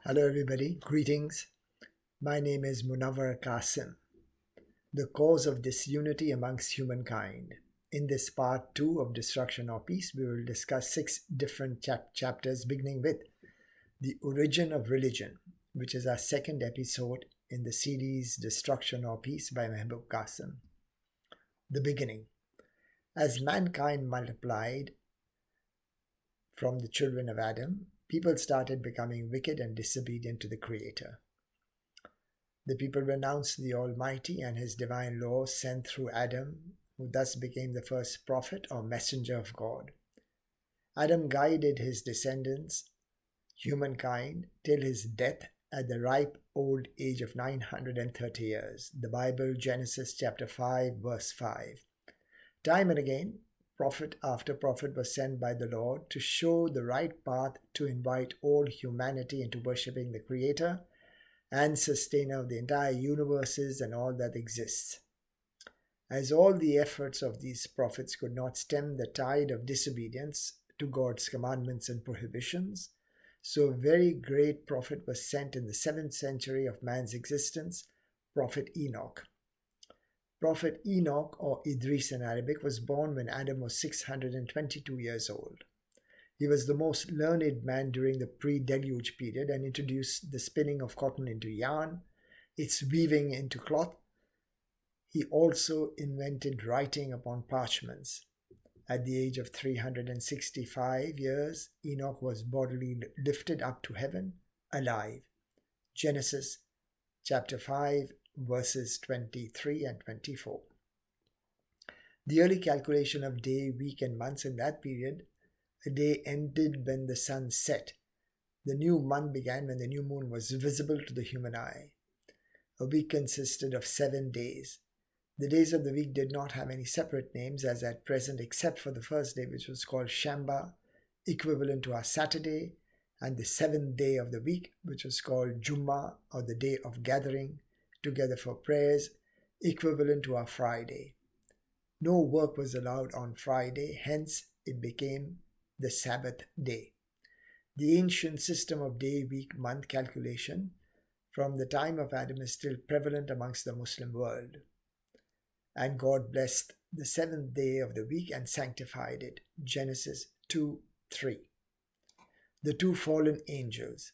Hello, everybody. Greetings. My name is Munawar Qasim. The cause of disunity amongst humankind. In this part 2 of Destruction or Peace, we will discuss 6 different chapters, beginning with The Origin of Religion, which is our second episode in the series Destruction or Peace by Mehboob Qasim. The beginning. As mankind multiplied from the children of Adam, people started becoming wicked and disobedient to the Creator. The people renounced the Almighty and His divine law sent through Adam, who thus became the first prophet or messenger of God. Adam guided his descendants, humankind, till his death at the ripe old age of 930 years. The Bible, Genesis chapter 5, verse 5. Time and again, prophet after prophet was sent by the Lord to show the right path to invite all humanity into worshipping the Creator and sustainer of the entire universes and all that exists. As all the efforts of these prophets could not stem the tide of disobedience to God's commandments and prohibitions, so a very great prophet was sent in the 7th century of man's existence, Prophet Enoch. Prophet Enoch, or Idris in Arabic, was born when Adam was 622 years old. He was the most learned man during the pre-deluge period and introduced the spinning of cotton into yarn, its weaving into cloth. He also invented writing upon parchments. At the age of 365 years, Enoch was bodily lifted up to heaven, alive. Genesis chapter 5, verses 23 and 24. The early calculation of day, week, and months in that period, a day ended when the sun set. The new month began when the new moon was visible to the human eye. A week consisted of 7 days. The days of the week did not have any separate names as at present, except for the first day, which was called Shamba, equivalent to our Saturday, and the 7th day of the week, which was called Jummah, or the day of gathering together for prayers, equivalent to our Friday. No work was allowed on Friday, hence it became the Sabbath day. The ancient system of day, week, month calculation from the time of Adam is still prevalent amongst the Muslim world. And God blessed the 7th day of the week and sanctified it. Genesis 2:3. The two fallen angels.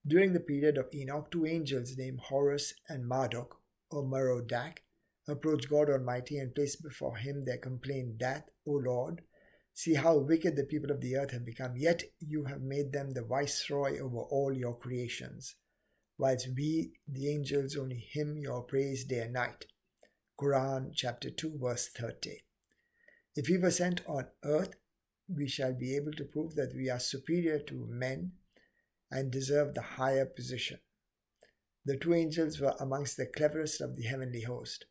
During the period of Enoch, 2 angels named Horus and Marduk, or Merodach, approached God Almighty and placed before him their complaint that, O Lord, see how wicked the people of the earth have become, yet you have made them the viceroy over all your creations, whilst we, the angels, only hymn your praise day and night. Quran chapter 2, verse 30. If we were sent on earth, we shall be able to prove that we are superior to men and deserve the higher position. The 2 angels were amongst the cleverest of the heavenly host.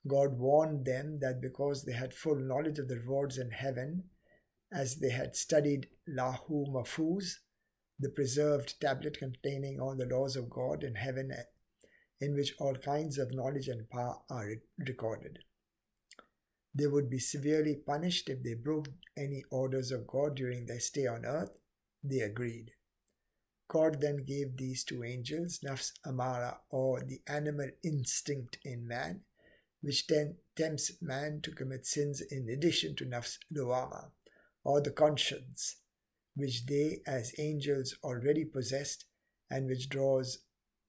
God warned them that because they had full knowledge of the rewards in heaven, as they had studied Lahu Mahfuz, the preserved tablet containing all the laws of God in heaven, in which all kinds of knowledge and power are recorded. They would be severely punished if they broke any orders of God during their stay on earth. They agreed. God then gave these 2 angels Nafs Amara, or the animal instinct in man, which tempts man to commit sins in addition to Nafs Lawama, or the conscience, which they as angels already possessed and which draws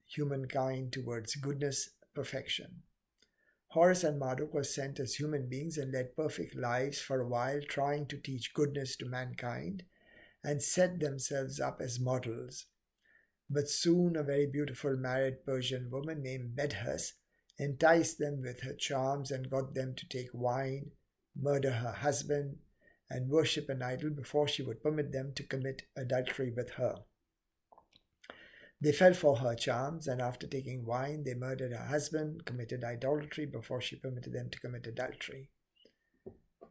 humankind towards goodness, perfection. Horus and Marduk were sent as human beings and led perfect lives for a while, trying to teach goodness to mankind and set themselves up as models. But soon a very beautiful married Persian woman named Medhus enticed them with her charms and got them to take wine, murder her husband, and worship an idol before she would permit them to commit adultery with her. They fell for her charms, and after taking wine, they murdered her husband, committed idolatry before she permitted them to commit adultery.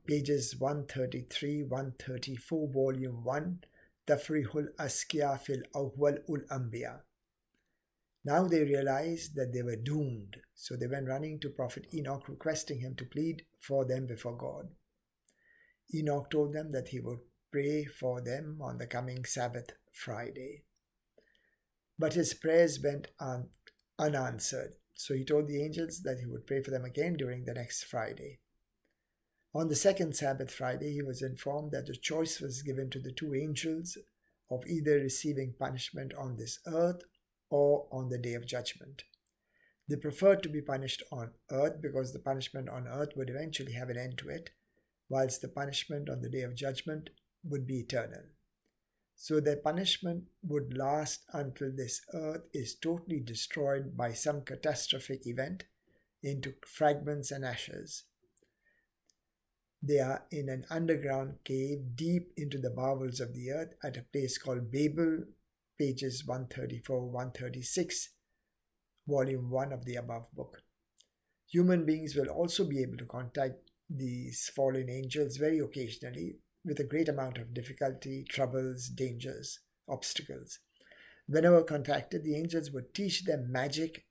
Pages 133-134, Volume 1, Tafrihul Askiya fil Awwal ul Anbiya. Now they realized that they were doomed, so they went running to Prophet Enoch, requesting him to plead for them before God. Enoch told them that he would pray for them on the coming Sabbath Friday. But his prayers went unanswered. So he told the angels that he would pray for them again during the next Friday. On the second Sabbath Friday, he was informed that the choice was given to the two angels of either receiving punishment on this earth or on the day of judgment. They preferred to be punished on earth because the punishment on earth would eventually have an end to it, whilst the punishment on the day of judgment would be eternal. So their punishment would last until this earth is totally destroyed by some catastrophic event into fragments and ashes. They are in an underground cave deep into the bowels of the earth at a place called Babel, pages 134-136, volume 1 of the above book. Human beings will also be able to contact these fallen angels very occasionally with a great amount of difficulty, troubles, dangers, obstacles. Whenever contacted, the angels would teach them magic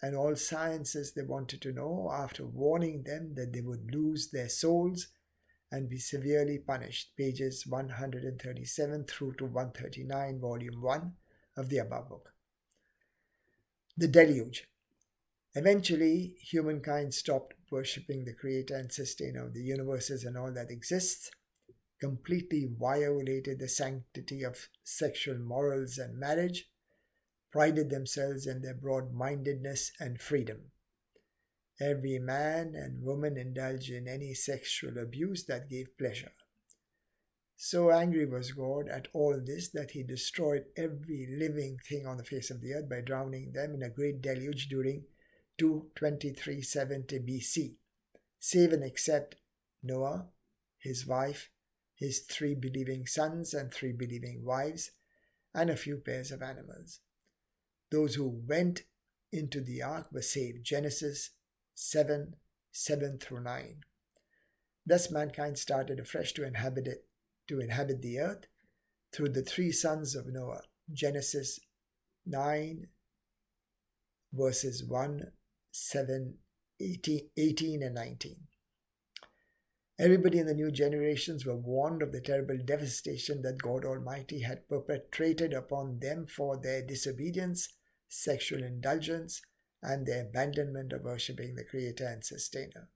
and all sciences they wanted to know after warning them that they would lose their souls and be severely punished, pages 137 through to 139, volume 1 of the above book. The deluge. Eventually, humankind stopped worshipping the creator and sustainer of the universes and all that exists, completely violated the sanctity of sexual morals and marriage, prided themselves in their broad-mindedness and freedom. Every man and woman indulged in any sexual abuse that gave pleasure. So angry was God at all this that he destroyed every living thing on the face of the earth by drowning them in a great deluge during 22370 BC, save and except Noah, his wife, his 3 believing sons and 3 believing wives, and a few pairs of animals. Those who went into the ark were saved. Genesis 7 through 9. Thus mankind started afresh to inhabit the earth through the 3 sons of Noah. Genesis 9 verses 1, 7, 18 and 19. Everybody in the new generations were warned of the terrible devastation that God Almighty had perpetrated upon them for their disobedience, sexual indulgence, and their abandonment of worshipping the Creator and Sustainer.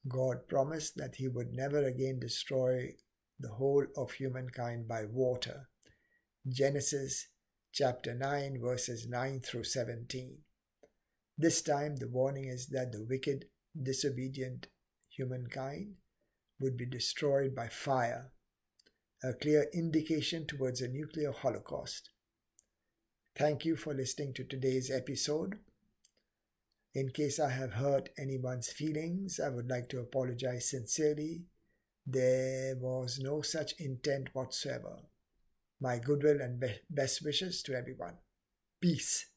God promised that he would never again destroy the whole of humankind by water. Genesis chapter 9 verses 9 through 17. This time the warning is that the wicked, disobedient humankind would be destroyed by fire, a clear indication towards a nuclear holocaust. Thank you for listening to today's episode. In case I have hurt anyone's feelings, I would like to apologize sincerely. There was no such intent whatsoever. My goodwill and best wishes to everyone. Peace.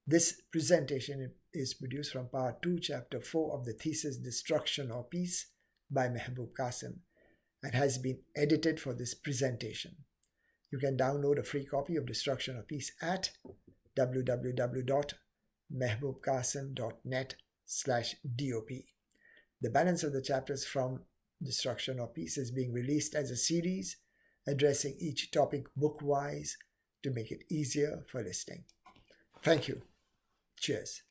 This presentation is produced from part 2, chapter 4 of the thesis Destruction or Peace by Mehboob Qasim and has been edited for this presentation. You can download a free copy of Destruction or Peace at www.mehboobqasim.net/dop. The balance of the chapters from Destruction or Peace is being released as a series, addressing each topic book-wise to make it easier for listening. Thank you. Cheers.